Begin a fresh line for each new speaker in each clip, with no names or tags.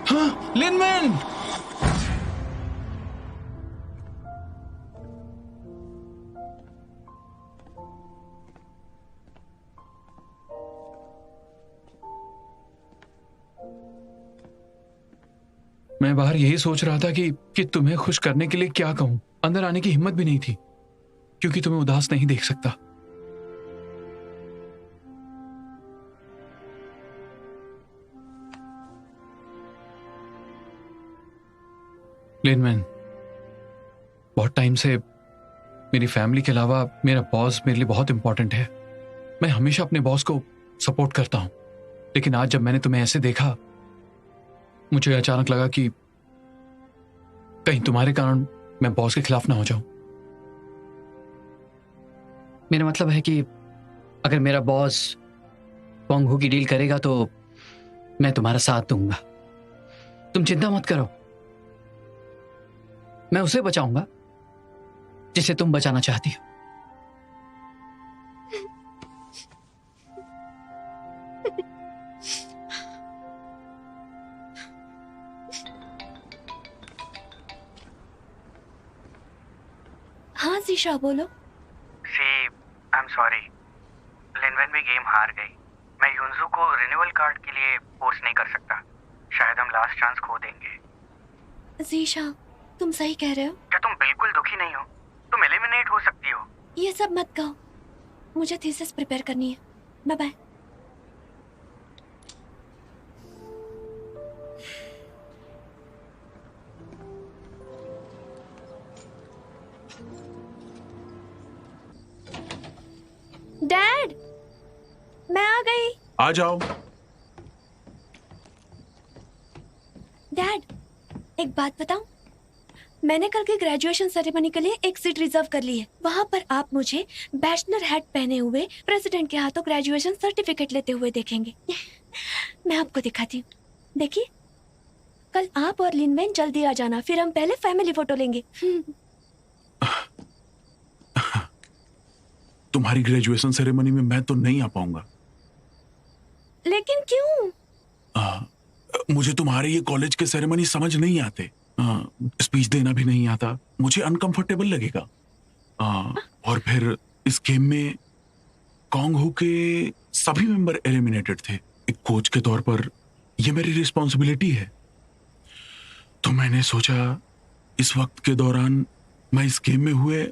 हाँ, लिनमैन! मैं बाहर यही सोच रहा था कि तुम्हें खुश करने के लिए क्या कहूं। अंदर आने की हिम्मत भी नहीं थी, क्योंकि तुम्हें उदास नहीं देख सकता। लिनमैन, बहुत टाइम से मेरी फैमिली के अलावा मेरा बॉस मेरे लिए बहुत इंपॉर्टेंट है। मैं हमेशा अपने बॉस को सपोर्ट करता हूं, लेकिन आज जब मैंने तुम्हें ऐसे देखा, मुझे अचानक लगा कि कहीं तुम्हारे कारण मैं बॉस के खिलाफ ना हो जाऊं।
मेरा मतलब है कि अगर मेरा बॉस पोंगहू की डील करेगा तो मैं तुम्हारा साथ दूंगा। तुम चिंता मत करो, मैं उसे बचाऊंगा जिसे तुम बचाना चाहती हो।
हाँ ज़ीशा, बोलो।
आई एम सॉरी, लिनवेन भी गेम हार गई। मैं युनजू को रिन्यूअल कार्ड के लिए फोर्स नहीं कर सकता। शायद हम लास्ट चांस खो देंगे।
ज़ीशा, तुम सही कह रहे हो।
क्या तुम बिल्कुल दुखी नहीं हो? तुम एलिमिनेट हो सकती हो।
ये सब मत कहो, मुझे थीसिस प्रिपेयर करनी है। Bye bye. डैड, मैं आ गई।
आ जाओ।
डैड, एक बात बताऊं? मैंने कल की ग्रेजुएशन सेरेमनी के लिए एक सीट रिजर्व कर ली है। वहां पर आप मुझे बैचलर हैट पहने हुए प्रेसिडेंट के हाथों ग्रेजुएशन सर्टिफिकेट लेते हुए देखेंगे। मैं आपको दिखाती हूँ, देखिए। कल आप और लिनवेन जल्दी आ जाना, फिर हम पहले फैमिली फोटो लेंगे।
तुम्हारी ग्रेजुएशन सेरेमनी में मैं तो नहीं आ पाऊंगा।
लेकिन क्यों?
मुझे तुम्हारे ये कॉलेज के सेरेमनी समझ नहीं आते। स्पीच देना भी नहीं आता, मुझे अनकंफर्टेबल लगेगा। और फिर इस गेम में पोंगहू के सभी मेंबर एलिमिनेटेड थे। एक कोच के तौर पर यह मेरी रिस्पॉन्सिबिलिटी है। तो मैंने सोचा इस वक्त के दौरान मैं इस गेम में हुए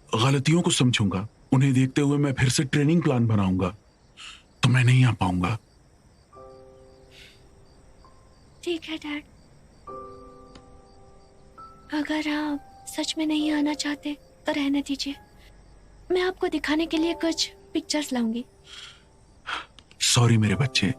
गलतियों को समझूंगा। उन्हें देखते हुए मैं फिर से ट्रेनिंग प्लान बनाऊंगा। तो मैं नहीं आ पाऊंगा।
ठीक है डैड, अगर आप सच में नहीं आना चाहते तो रहने दीजिए। मैं आपको दिखाने के लिए कुछ पिक्चर्स लाऊंगी।
सॉरी मेरे बच्चे।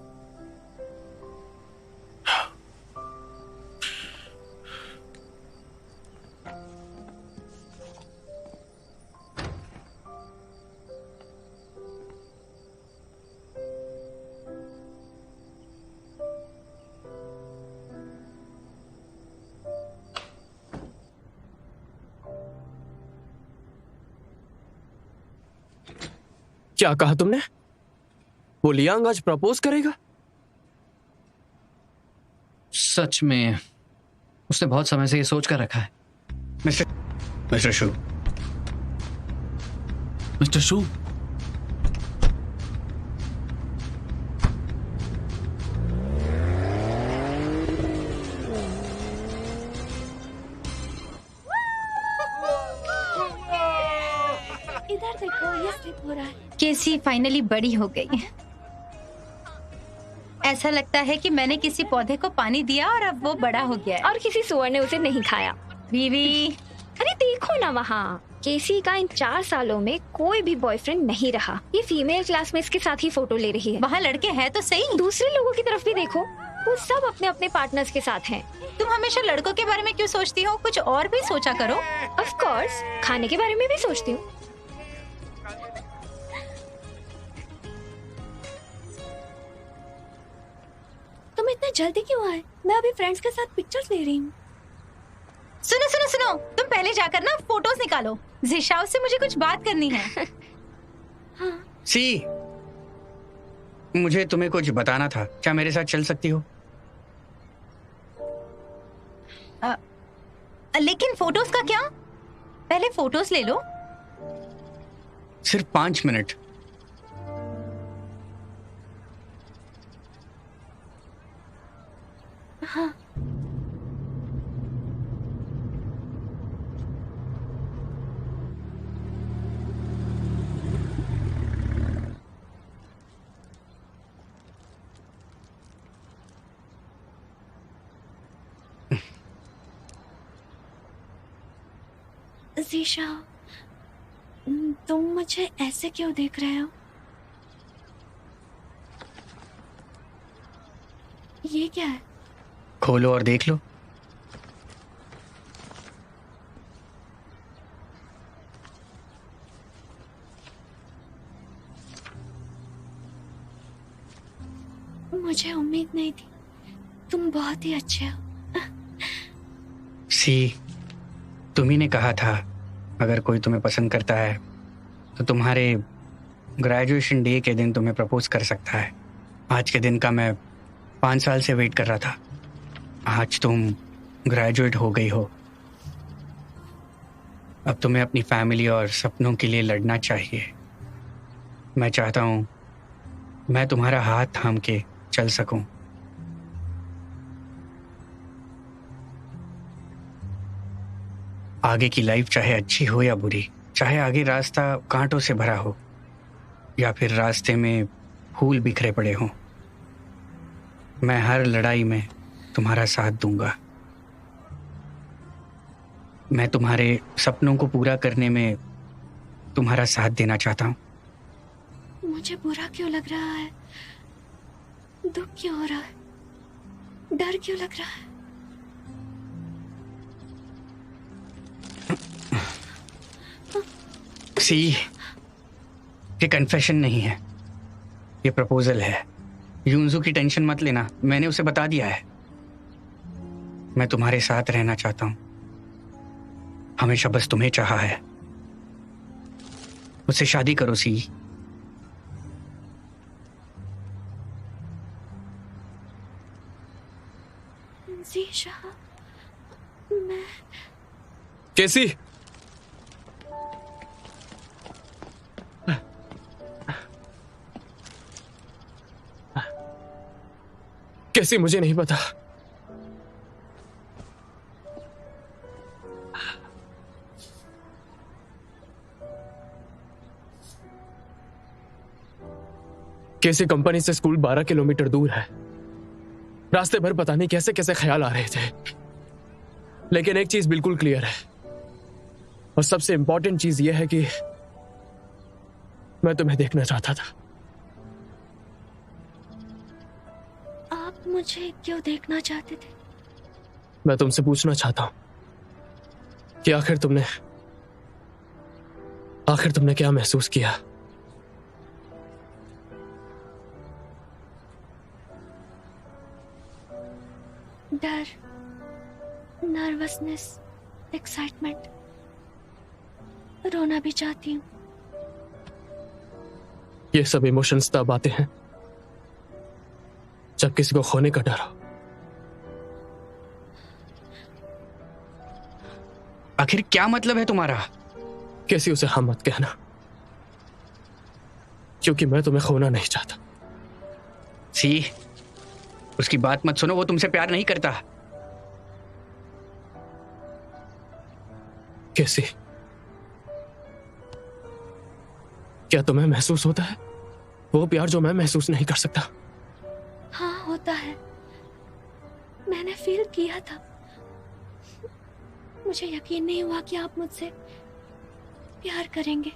क्या कहा तुमने? वो लियांग आज प्रपोज करेगा?
सच में उसने बहुत समय से ये सोच कर रखा है। मिस्टर शू,
मिस्टर शू,
इधर देखो, ये स्लिप हो रहा है।
केसी फाइनली बड़ी हो गई। ऐसा लगता है कि मैंने किसी पौधे को पानी दिया और अब वो बड़ा हो गया है।
और किसी सुअर ने उसे नहीं खाया।
बीवी,
अरे देखो ना वहाँ, केसी का इन 4 सालों में कोई भी बॉयफ्रेंड नहीं रहा। ये फीमेल क्लासमेट्स के साथ ही फोटो ले रही है।
वहाँ लड़के हैं तो सही।
दूसरे लोगों की तरफ भी देखो, वो सब अपने अपने पार्टनर्स के साथ हैं।
तुम हमेशा लड़कों के बारे में क्यों सोचती हो? कुछ और भी सोचा करो।
ऑफ कोर्स, खाने के बारे में भी सोचती हूँ।
तुम इतना जल्दी क्यों आए? मैं अभी फ्रेंड्स के साथ पिक्चर्स ले रही हूँ।
सुनो सुनो सुनो, तुम पहले जाकर ना फोटोज निकालो। जिशाओ से मुझे कुछ बात करनी है।
सी, मुझे तुम्हें कुछ बताना था। क्या मेरे साथ चल सकती हो?
लेकिन फोटोज का क्या? पहले फोटोज ले लो।
सिर्फ 5 मिनट।
हाँ। जीशा, तुम मुझे ऐसे क्यों देख रहे हो? ये क्या है?
खोलो और देख लो।
मुझे उम्मीद नहीं थी। तुम बहुत ही अच्छे हो।
सी, तुम्ही ने कहा था अगर कोई तुम्हें पसंद करता है तो तुम्हारे ग्रेजुएशन डे के दिन तुम्हें प्रपोज कर सकता है। आज के दिन का मैं 5 साल से वेट कर रहा था। आज तुम ग्रेजुएट हो गई हो। अब तुम्हें अपनी फैमिली और सपनों के लिए लड़ना चाहिए। मैं चाहता हूं मैं तुम्हारा हाथ थाम के चल सकूं। आगे की लाइफ चाहे अच्छी हो या बुरी, चाहे आगे रास्ता कांटों से भरा हो या फिर रास्ते में फूल बिखरे पड़े हों, मैं हर लड़ाई में तुम्हारा साथ दूंगा। मैं तुम्हारे सपनों को पूरा करने में तुम्हारा साथ देना चाहता हूं।
मुझे बुरा क्यों लग रहा है? दुख क्यों हो रहा है? डर क्यों लग रहा है?
सी, ये कन्फेशन नहीं है, ये प्रपोजल है। यूंजू की टेंशन मत लेना, मैंने उसे बता दिया है। मैं तुम्हारे साथ रहना चाहता हूं, हमेशा बस तुम्हें चाहा है। मुझसे शादी करो सी।
जी शाह, मैं
कैसी? कैसी? मुझे नहीं पता। कैसी कंपनी से स्कूल 12 किलोमीटर दूर है। रास्ते भर पता नहीं कैसे कैसे ख्याल आ रहे थे, लेकिन एक चीज बिल्कुल क्लियर है और सबसे इंपॉर्टेंट चीज यह है कि मैं तुम्हें देखना चाहता था।
आप मुझे क्यों देखना चाहते थे?
मैं तुमसे पूछना चाहता हूं कि आखिर तुमने क्या महसूस किया?
डर, नर्वसनेस, एक्साइटमेंट, रोना भी चाहती हूँ।
ये सब इमोशंस तब आते हैं जब किसी को खोने का डर हो।
आखिर क्या मतलब है तुम्हारा?
कैसी उसे हाँ मत कहना, क्योंकि मैं तुम्हें खोना नहीं चाहता।
सी, उसकी बात मत सुनो, वो तुमसे प्यार नहीं करता।
कैसी, क्या तुम्हें महसूस होता है वो प्यार जो मैं महसूस नहीं कर सकता?
हाँ होता है, मैंने फील किया था। मुझे यकीन नहीं हुआ कि आप मुझसे प्यार करेंगे।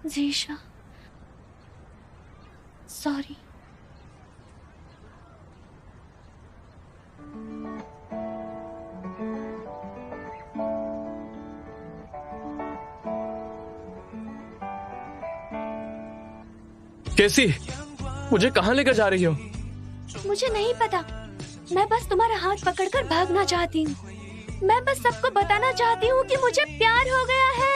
Geisha, sorry.
कैसी, मुझे कहां लेकर जा रही हो?
मुझे नहीं पता, मैं बस तुम्हारा हाथ पकड़कर भागना चाहती हूँ। मैं बस सबको बताना चाहती हूँ कि मुझे प्यार हो गया है।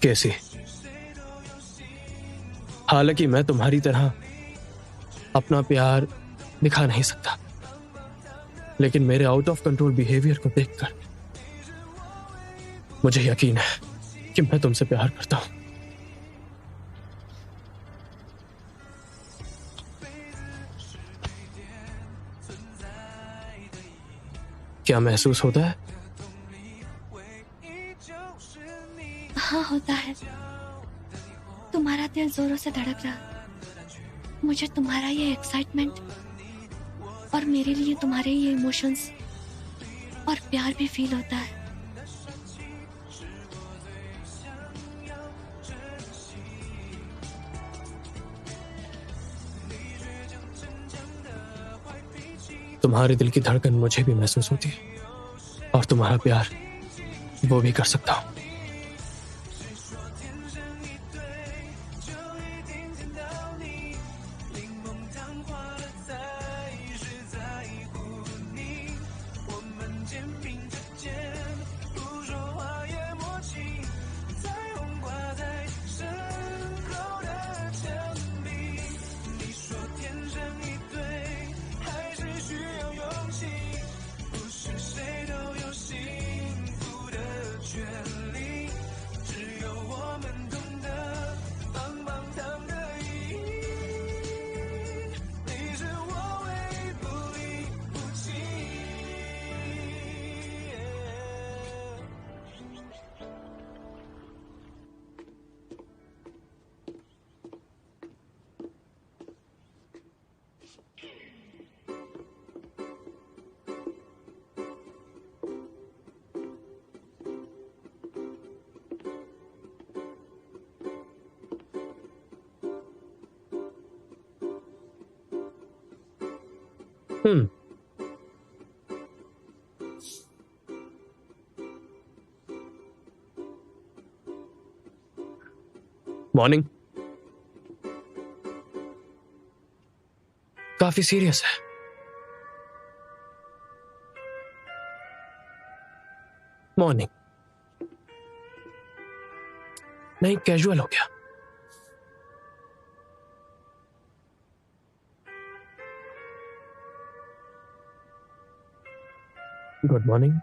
कैसी, हालांकि मैं तुम्हारी तरह अपना प्यार दिखा नहीं सकता, लेकिन मेरे आउट ऑफ कंट्रोल बिहेवियर को देखकर मुझे यकीन है कि मैं तुमसे प्यार करता हूं। क्या महसूस होता है?
हाँ होता है, तुम्हारा दिल जोरों से धड़क रहा। मुझे तुम्हारा ये एक्साइटमेंट और मेरे लिए तुम्हारे ये इमोशंस और प्यार भी फील होता है।
तुम्हारे दिल की धड़कन मुझे भी महसूस होती है, और तुम्हारा प्यार वो भी कर सकता हूं। मॉर्निंग। काफी सीरियस है। मॉर्निंग नहीं, कैजुअल हो गया। Good morning.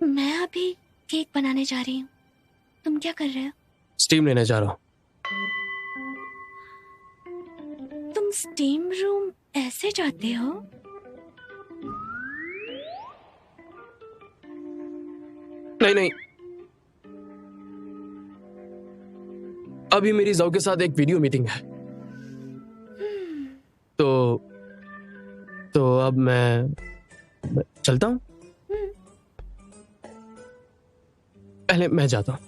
मैं अभी केक बनाने जा रही हूँ। तुम क्या कर रहे हो?
स्टीम लेने जा रहा हूँ।
तुम स्टीम रूम ऐसे जाते हो?
नहीं, अभी मेरी जाओ के साथ एक वीडियो मीटिंग है, तो अब मैं चलता हूँ। पहले मैं जाता हूँ।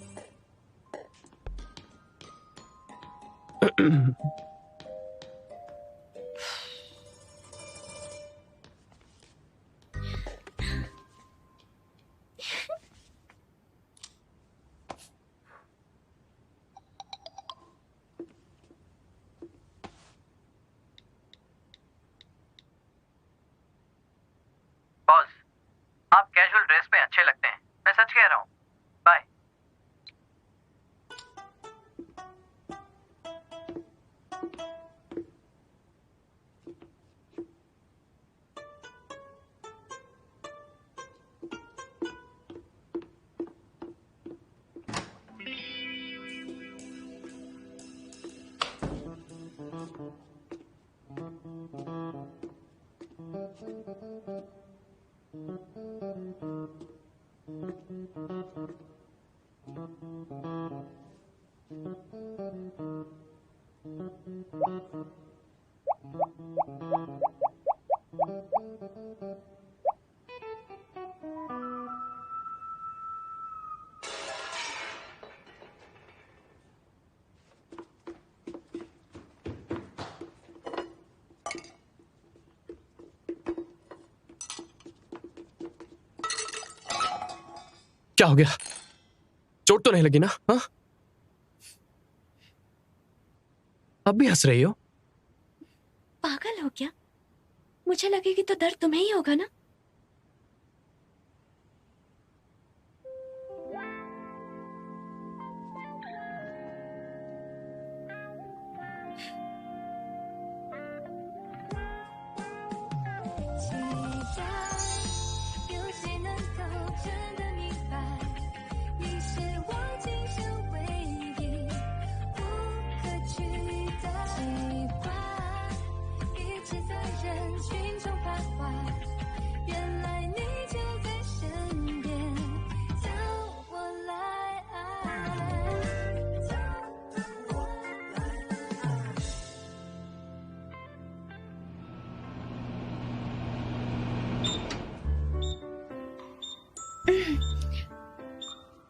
बॉस, आप कैजुअल ड्रेस में अच्छे लगते हैं, मैं सच कह रहा हूँ। बाय।
क्या हो गया? चोट तो नहीं लगी ना? हाँ, अब भी हंस रही हो?
पागल हो क्या? मुझे लगेगी तो दर्द तुम्हें ही होगा ना।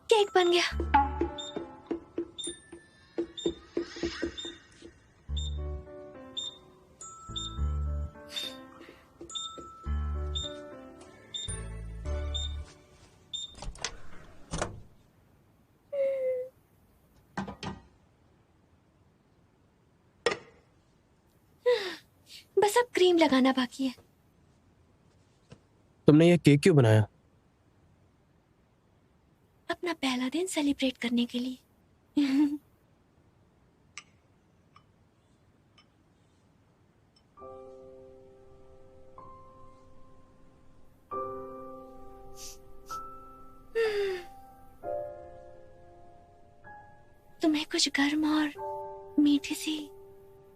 केक बन गया। बस अब क्रीम लगाना बाकी है।
तुमने ये केक क्यों बनाया?
अपना पहला दिन सेलिब्रेट करने के लिए। तुम्हें कुछ गर्म और मीठी सी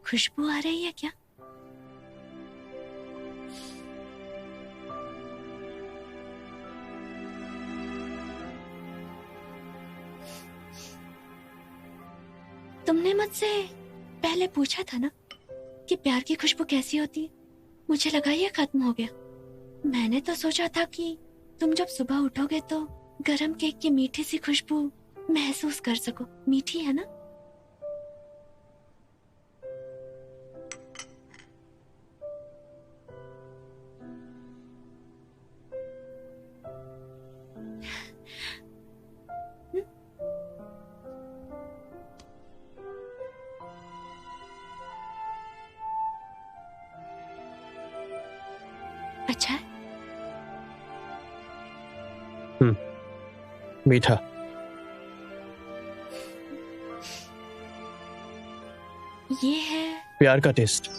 खुशबू आ रही है क्या? तुमने मुझसे पहले पूछा था ना कि प्यार की खुशबू कैसी होती है। मुझे लगा ये खत्म हो गया। मैंने तो सोचा था कि तुम जब सुबह उठोगे तो गरम केक की मीठी सी खुशबू महसूस कर सको। मीठी है ना? अच्छा है?
मीठा।
ये है
प्यार का टेस्ट।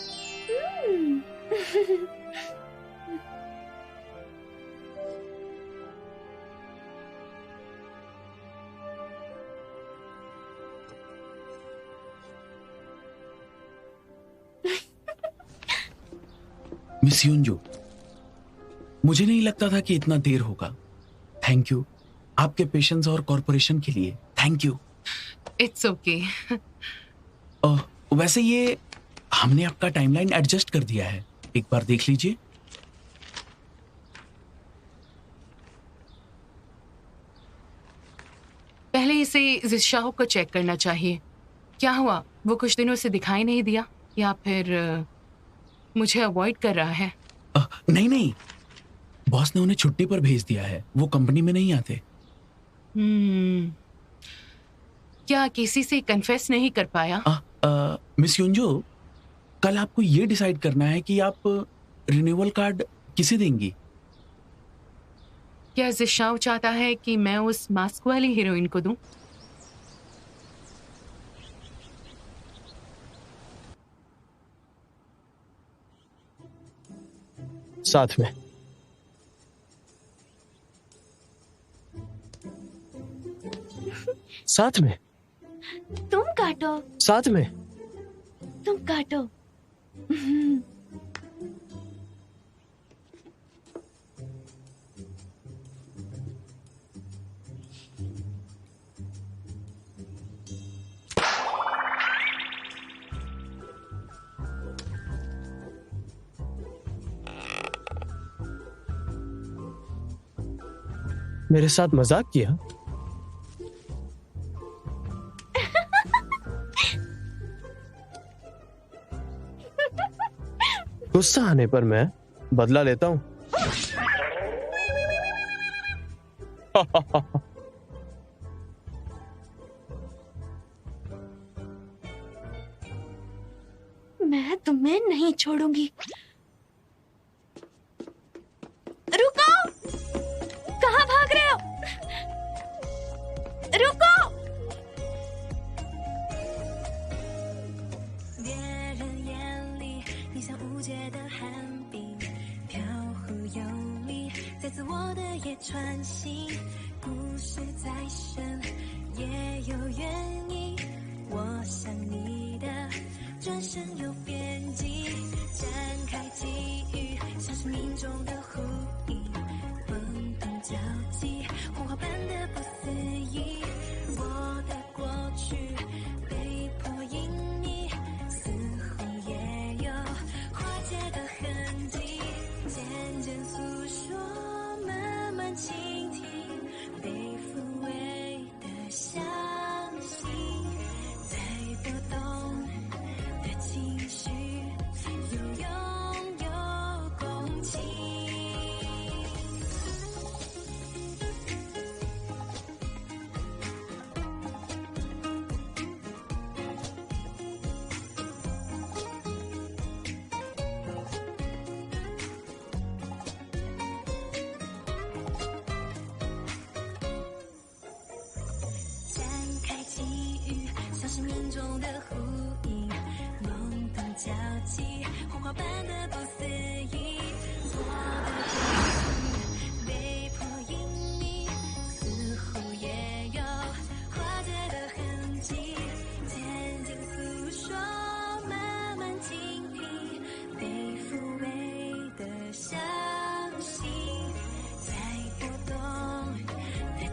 मिस युंजू, मुझे नहीं लगता था कि इतना देर होगा। थैंक यू आपके पेशेंस और कॉर्पोरेशन के लिए। Thank you.
It's okay.
वैसे ये हमने आपका टाइमलाइन एडजस्ट कर दिया है, एक बार देख लीजिए।
पहले इसे जिशाओ को चेक करना चाहिए। क्या हुआ? वो कुछ दिनों से दिखाई नहीं दिया या फिर मुझे अवॉइड कर रहा है?
नहीं नहीं, बॉस ने उन्हें छुट्टी पर भेज दिया है, वो कंपनी में नहीं आते।
क्या किसी से कन्फेस नहीं कर पाया?
मिस युंजो, कल आपको ये डिसाइड करना है कि आप रिन्यूअल कार्ड किसे देंगी।
क्या जिशाओ चाहता है कि मैं उस मास्क वाली हीरोइन को दूं?
साथ में। साथ में।
तुम काटो।
साथ में।
तुम काटो।
मेरे साथ मजाक किया? गुस्सा आने पर मैं बदला लेता हूं।
मैं तुम्हें नहीं छोड़ूंगी। रुको! कहाँ भाग रहे हो? रुको!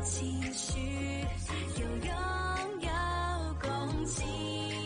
情绪又拥有共情。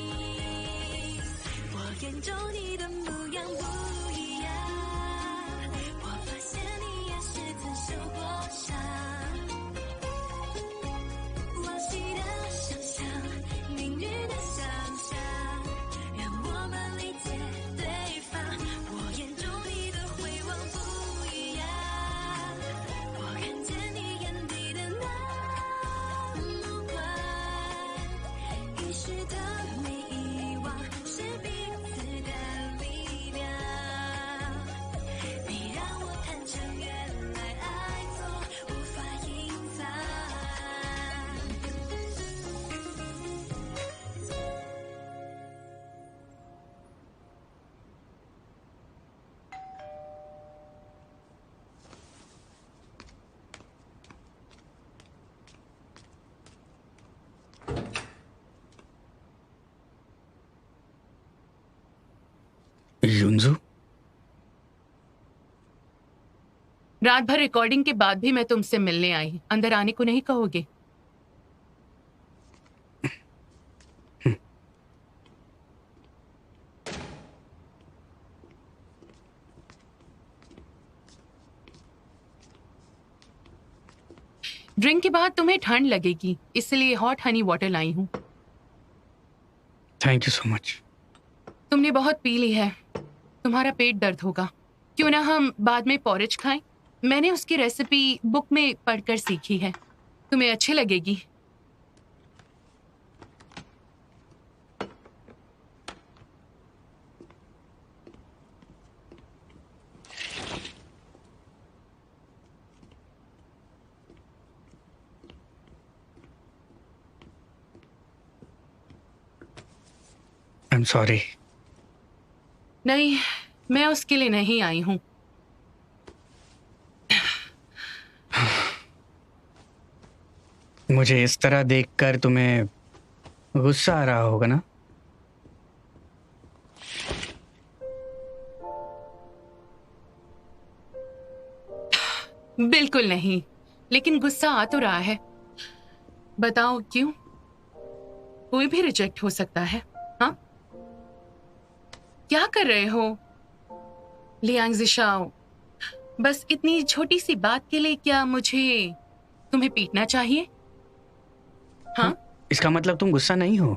युंजू,
रात भर रिकॉर्डिंग के बाद भी मैं तुमसे मिलने आई। अंदर आने को नहीं कहोगे? ड्रिंक के बाद तुम्हें ठंड लगेगी, इसलिए हॉट हनी वाटर लाई हूं।
Thank you so much.
तुमने बहुत पी ली है, तुम्हारा पेट दर्द होगा। क्यों ना हम बाद में पॉरेज खाएं? मैंने उसकी रेसिपी बुक में पढ़कर सीखी है, तुम्हें अच्छी लगेगी।
I am sorry.
नहीं, मैं उसके लिए नहीं आई हूं।
मुझे इस तरह देखकर तुम्हें गुस्सा आ रहा होगा ना?
बिल्कुल नहीं, लेकिन गुस्सा आ तो रहा है। बताओ क्यों? कोई भी रिजेक्ट हो सकता है। हाँ, क्या कर रहे हो लियांग ज़िशाओ? बस इतनी छोटी सी बात के लिए क्या मुझे तुम्हें पीटना चाहिए? हाँ,
इसका मतलब तुम गुस्सा नहीं हो?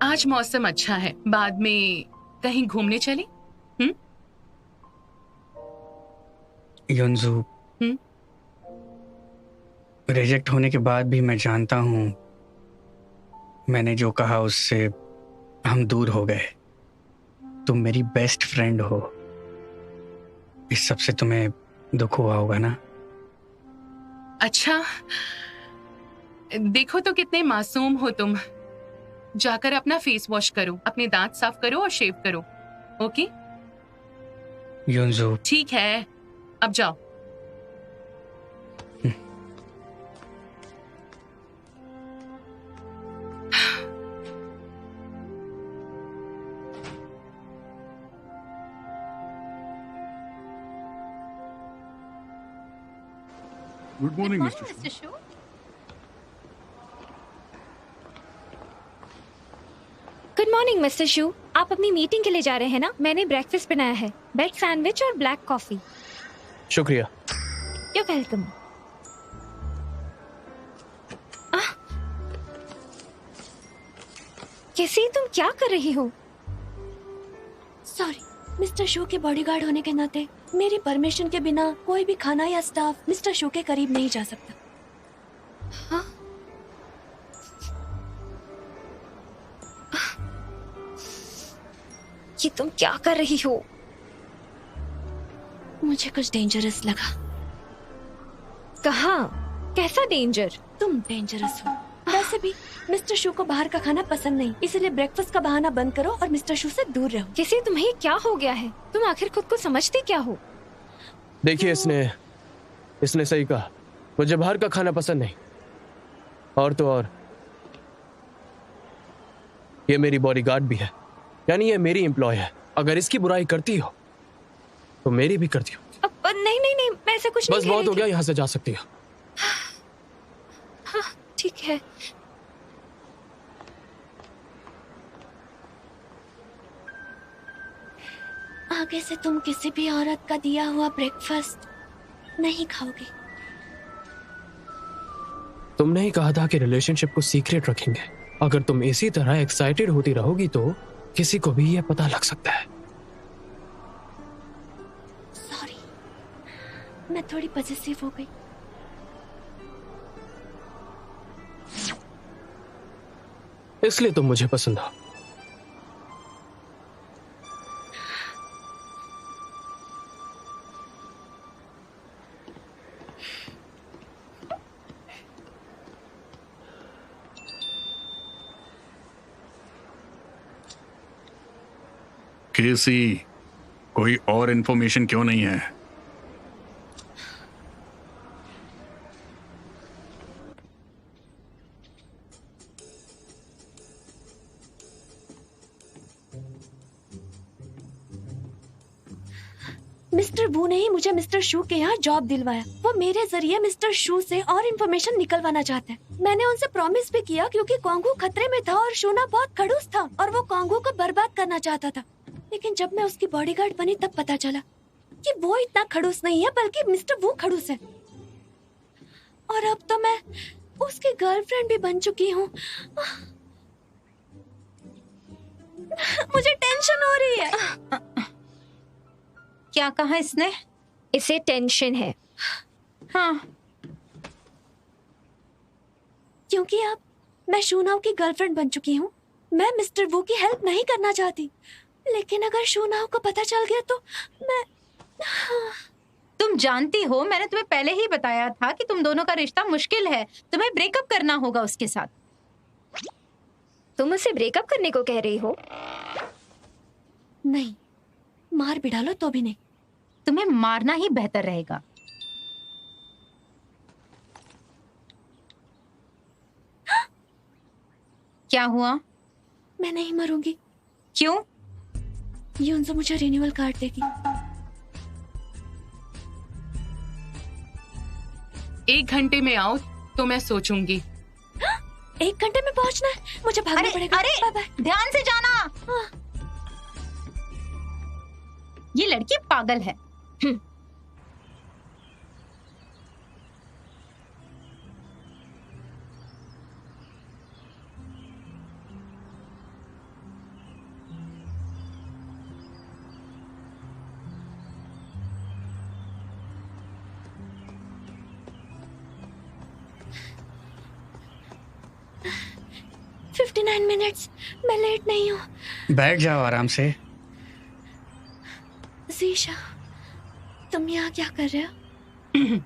आज मौसम अच्छा है, बाद में कहीं घूमने चले?
युंजू, रिजेक्ट होने के बाद भी मैं जानता हूं मैंने जो कहा उससे हम दूर हो गए। तुम मेरी बेस्ट फ्रेंड हो, इस सब से तुम्हें दुख हुआ होगा ना?
अच्छा, देखो तो कितने मासूम हो तुम। जाकर अपना फेस वॉश करो, अपने दांत साफ करो और शेव करो। ओके
युंजू,
ठीक है, अब जाओ।
गुड मॉर्निंग मिस्टर
मिस्टर शू।
गुड मॉर्निंग मिस्टर शू, आप अपनी मीटिंग के लिए जा रहे हैं ना? मैंने ब्रेकफास्ट बनाया है, ब्रेड सैंडविच और ब्लैक कॉफी।
शुक्रिया।
You welcome. कैसी, तुम क्या कर रही हो?
सॉरी, मिस्टर शू के बॉडीगार्ड होने के नाते मेरी परमिशन के बिना कोई भी खाना या स्टाफ मिस्टर शू के करीब नहीं जा सकता।
हाँ? ये तुम क्या कर रही हो?
मुझे कुछ डेंजरस लगा।
कहाँ? कैसा डेंजर?
तुम डेंजरस हो। वैसे भी मिस्टर शू को बाहर का खाना पसंद नहीं, इसलिए ब्रेकफास्ट का बहाना बंद करो और मिस्टर शू से दूर रहो।
कैसे, तुम्हें क्या हो गया है? तुम आखिर खुद को समझती क्या हो?
देखिए, इसने सही कहा, मुझे बाहर का खाना पसंद नहीं। और तो और ये मेरी बॉडीगार्ड भी है, यानी ये मेरी एम्प्लॉय है। अगर इसकी बुराई करती हो तो मेरी भी करती हो।
नहीं नहीं नहीं, मैं ऐसा कुछ
बस
नहीं
बहुत हो गया, यहाँ से जा सकती हो।
हाँ, ठीक है।
आगे से तुम किसी भी औरत का दिया हुआ ब्रेकफास्ट नहीं खाओगे।
तुमने ही कहा था कि रिलेशनशिप को सीक्रेट रखेंगे। अगर तुम इसी तरह एक्साइटेड होती रहोगी तो किसी को भी यह पता लग सकता है।
सॉरी, मैं थोड़ी पॉसेसिव हो गई।
इसलिए तुम मुझे पसंद हो।
केसी, कोई और इन्फॉर्मेशन क्यों नहीं है?
मिस्टर वू ने ही मुझे मिस्टर शू के यहाँ जॉब दिलवाया। वो मेरे जरिए मिस्टर शू से और इन्फॉर्मेशन निकलवाना चाहते हैं। मैंने उनसे प्रॉमिस भी किया क्योंकि कॉन्गू खतरे में था और शूना बहुत खड़ूस था और वो कॉन्गू को बर्बाद करना चाहता था। लेकिन जब मैं उसकी बॉडीगार्ड बनी तब पता चला कि वो इतना खड़ूस नहीं है बल्कि मिस्टर वू खड़ूस है। और अब तो मैं उसकी गर्लफ्रेंड भी बन चुकी हूँ। मुझे टेंशन हो रही है।
क्या कहा इसने?
इसे टेंशन है।
हाँ,
क्योंकि अब मैं शूनाओ की गर्लफ्रेंड बन चुकी हूँ। मैं मिस्टर वू की हेल्प नहीं करना चाहती, लेकिन अगर शूनाओ को पता चल गया तो मैं...
तुम जानती हो मैंने तुम्हें पहले ही बताया था कि तुम दोनों का रिश्ता मुश्किल है। तुम्हें ब्रेकअप करना होगा उसके साथ।
तुम उसे ब्रेकअप करने को कह रही हो?
नहीं, मार भी डालो तो भी नहीं।
तुम्हें मारना ही बेहतर रहेगा। क्या हुआ?
मैं नहीं मरूंगी।
क्यों?
यून्सो मुझे रिन्यूअल कार्ड देगी।
1 घंटे में आओ तो मैं सोचूंगी।
1 घंटे में पहुंचना है, मुझे भागना पड़ेगा।
अरे
बाय बाय।
ध्यान से जाना।
हाँ।
ये लड़की पागल है।
मिनट्स, मैं लेट नहीं हूँ।
बैठ जाओ आराम से।
ज़ीशा, तुम यहाँ क्या कर रहे हो?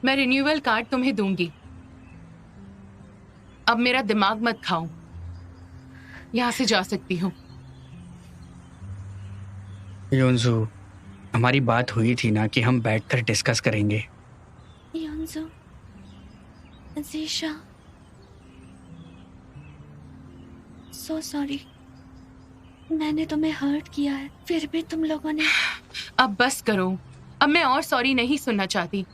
मैं रिन्यूअल कार्ड तुम्हें दूंगी। अब मेरा दिमाग मत खाओ। यहाँ से जा सकती हूँ।
योंजू, हमारी बात हुई थी ना कि हम बैठकर डिस्कस करेंगे।
योंजू, ज़ीशा, सो सॉरी। मैंने तुम्हें हर्ट किया है, फिर भी तुम लोगों ने...
अब बस करो। अब मैं और सॉरी नहीं सुनना चाहती।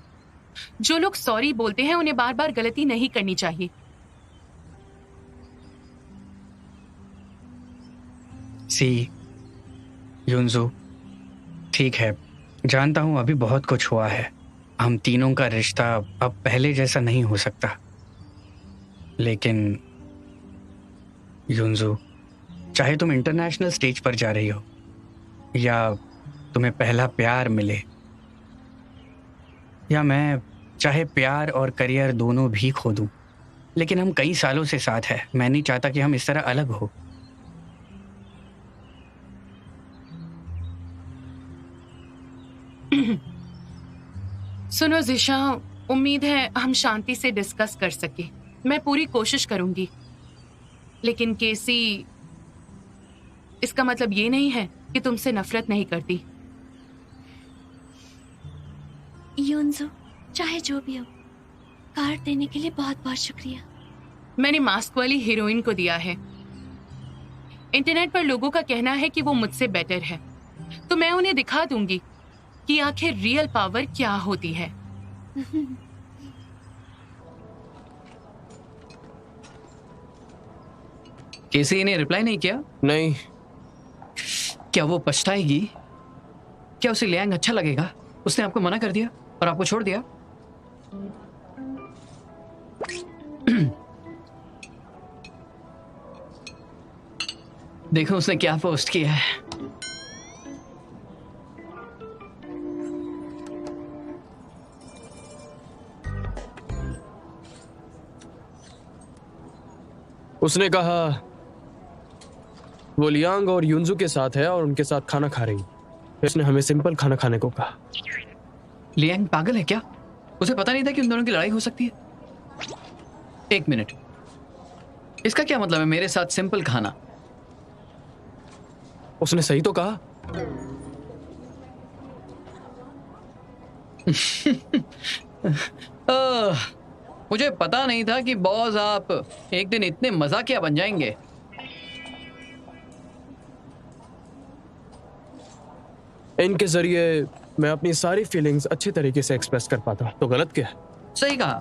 जो लोग सॉरी बोलते हैं उन्हें बार बार गलती नहीं करनी चाहिए।
सी, योंजू, ठीक है, जानता हूं अभी बहुत कुछ हुआ है। हम तीनों का रिश्ता अब पहले जैसा नहीं हो सकता, लेकिन योंजू, चाहे तुम इंटरनेशनल स्टेज पर जा रही हो या तुम्हें पहला प्यार मिले, या मैं चाहे प्यार और करियर दोनों भी खो दूं, लेकिन हम कई सालों से साथ हैं। मैं नहीं चाहता कि हम इस तरह अलग हो।
सुनो ज़ीशा, उम्मीद है हम शांति से डिस्कस कर सके। मैं पूरी कोशिश करूंगी, लेकिन केसी, इसका मतलब ये नहीं है कि तुमसे नफरत नहीं करती।
योंजू, चाहे जो भी हो, कार्ड देने के लिए बहुत बहुत शुक्रिया।
मैंने मास्क वाली हीरोइन को दिया है। इंटरनेट पर लोगों का कहना है कि वो मुझसे बेटर है, तो मैं उन्हें दिखा दूंगी कि आखिर रियल पावर क्या होती है।
केसी ने रिप्लाई नहीं किया?
नहीं।
क्या वो पछताएगी? क्या उसे लियांग अच्छा लगेगा? उसने आपको मना कर दिया और आपको छोड़ दिया। देखो उसने क्या पोस्ट किया है।
उसने कहा वो लियांग और युनजू के साथ है और उनके साथ खाना खा रही है। उसने हमें सिंपल खाना खाने को कहा।
लियांग पागल है क्या? उसे पता नहीं था कि उन दोनों की लड़ाई हो सकती है? 1 मिनट, इसका क्या मतलब है मेरे साथ सिंपल खाना?
उसने सही तो कहा।
मुझे पता नहीं था कि बॉस आप एक दिन इतने मजाकिया बन जाएंगे।
इनके जरिए मैं अपनी सारी फीलिंग्स अच्छे तरीके से एक्सप्रेस कर पाता। तो गलत क्या है?
सही कहा।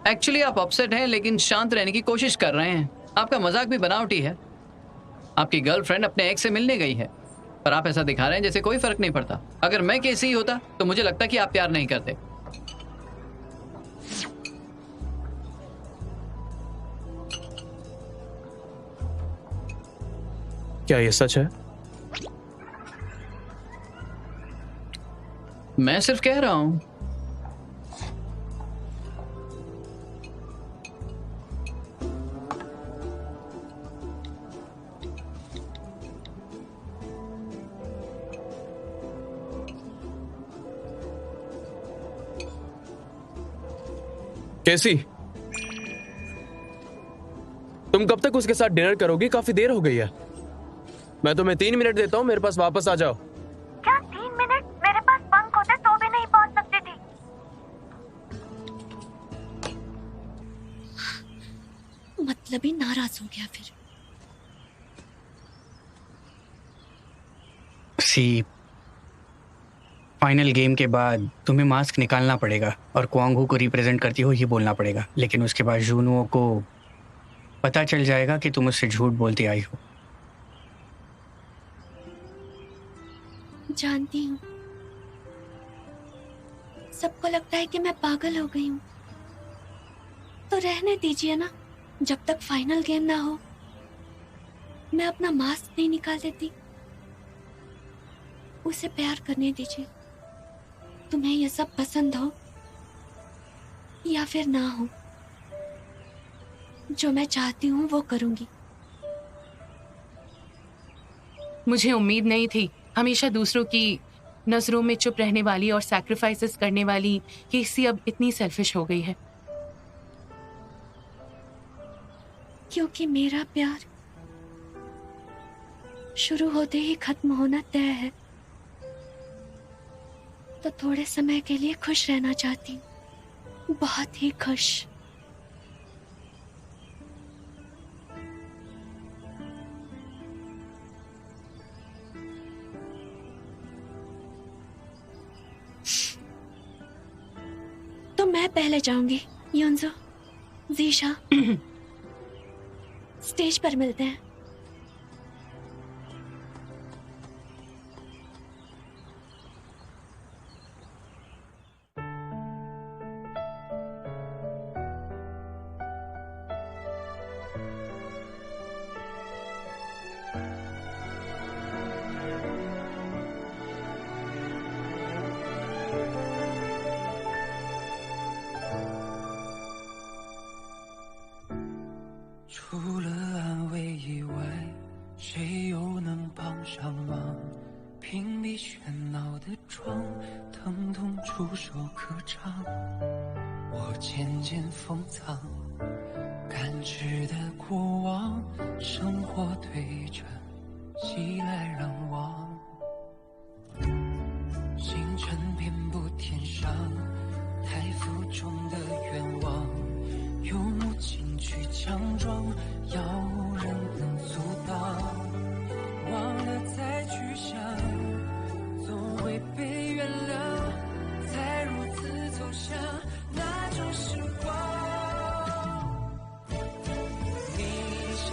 एक्चुअली आप अपसेट हैं लेकिन शांत रहने की कोशिश कर रहे हैं। आपका मजाक भी बनावटी है। आपकी गर्लफ्रेंड अपने एक्स से मिलने गई है पर आप ऐसा दिखा रहे हैं जैसे कोई फर्क नहीं पड़ता। अगर मैं केसी होता तो मुझे लगता कि आप प्यार नहीं करते।
क्या ये सच है?
मैं सिर्फ कह रहा हूं।
कैसी, तुम कब तक उसके साथ डिनर करोगी? काफी देर हो गई है। मैं तुम्हें 3 मिनट देता हूँ, मेरे पास वापस आ जाओ।
क्या 3 मिनट? मेरे पास पंख होते तो भी नहीं पहुंच सकती थी। मतलब ही नाराज हो गया फिर।
सी, फाइनल गेम के बाद तुम्हें मास्क निकालना पड़ेगा और क्वांग को रिप्रेजेंट करती हो ये बोलना पड़ेगा। लेकिन उसके बाद जूनुओ को पता चल जाएगा कि तुम उससे झूठ बोलती आई हो।
जानती हूँ, सबको लगता है कि मैं पागल हो गई हूँ। तो रहने दीजिए ना, जब तक फाइनल गेम ना हो मैं अपना मास्क नहीं निकाल देती। उसे प्यार करने दीजिए। तुम्हें ये सब पसंद हो या फिर ना हो, जो मैं चाहती हूँ वो करूंगी।
मुझे उम्मीद नहीं थी हमेशा दूसरों की नजरों में चुप रहने वाली और सैक्रिफाइसेस करने वाली केसी अब इतनी सेल्फिश हो गई है।
क्योंकि मेरा प्यार शुरू होते ही खत्म होना तय है, तो थोड़े समय के लिए खुश रहना चाहती हूँ, बहुत ही खुश। तो मैं पहले जाऊंगी। योंजो, जीशा, स्टेज पर मिलते हैं।
除了安慰以外，谁又能帮上忙？屏蔽喧闹的窗，疼痛触手可长。我渐渐封藏，感知的过往，生活对着袭来让望。星辰遍布天上，太浮中的愿望。用无情去强装，要无人能阻挡。忘了再去想，总会被原谅，才如此走向那种时光。你像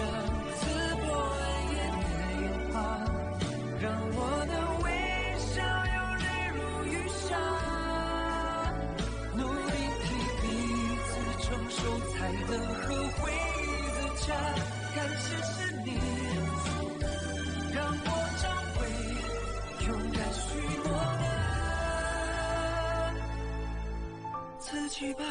刺破暗夜的烟花，让我的微笑有泪如雨下。努力替彼此承受，才能和回忆自洽。感谢是你，让我找回勇敢许诺的自己吧。